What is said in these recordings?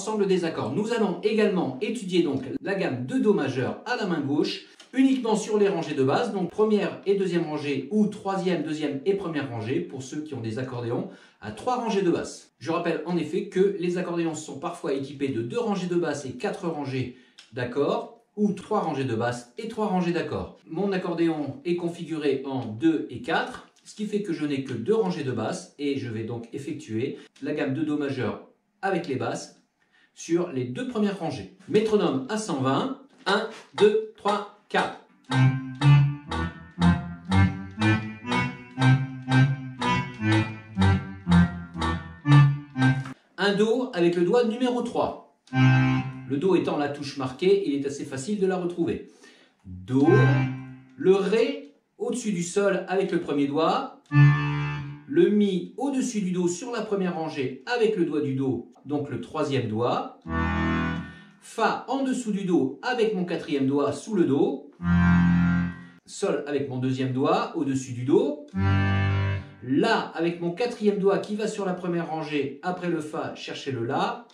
l'ensemble des accords. Nous allons également étudier donc la gamme de Do majeur à la main gauche, uniquement sur les rangées de base, donc première et deuxième rangée ou troisième, deuxième et première rangée pour ceux qui ont des accordéons à 3 rangées de basse. Je rappelle en effet que les accordéons sont parfois équipés de 2 rangées de basse et 4 rangées d'accords ou 3 rangées de basse et 3 rangées d'accords. Mon accordéon est configuré en 2 et 4, ce qui fait que je n'ai que 2 rangées de basse et je vais donc effectuer la gamme de Do majeur avec les basses sur les 2 premières rangées. Métronome à 120, 1, 2, 3, 4. Un Do avec le doigt numéro 3. Le Do étant la touche marquée, il est assez facile de la retrouver. Do, le Ré au-dessus du sol avec le premier doigt, le Mi au-dessus du Do sur la première rangée avec le doigt du Do, donc le troisième doigt, Fa en dessous du Do avec mon quatrième doigt sous le Do, Sol avec mon deuxième doigt au-dessus du Do, La avec mon quatrième doigt qui va sur la première rangée après le Fa, chercher le La,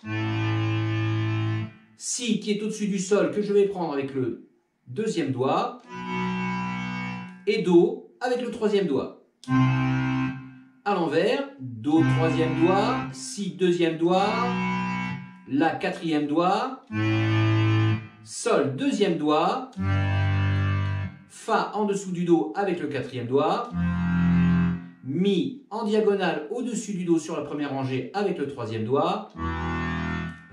Si qui est au-dessus du sol que je vais prendre avec le deuxième doigt et Do avec le troisième doigt. À l'envers, Do troisième doigt, Si deuxième doigt, La quatrième doigt, Sol deuxième doigt, Fa en dessous du Do avec le quatrième doigt, Mi en diagonale au-dessus du Do sur la première rangée avec le troisième doigt,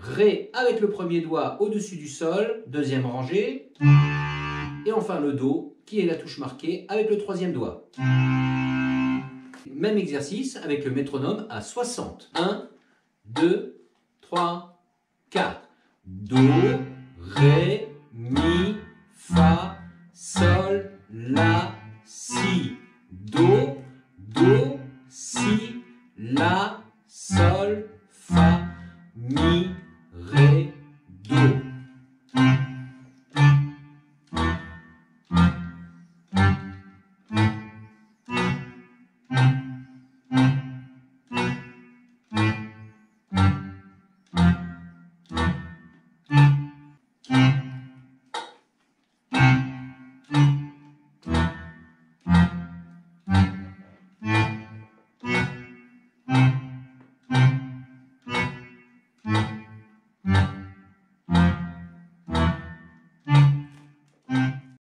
Ré avec le premier doigt au-dessus du sol, deuxième rangée, et enfin le Do qui est la touche marquée avec le troisième doigt. Même exercice avec le métronome à 60. 1, 2, 3, 4. Do, Ré, Mi, Fa, Sol, La,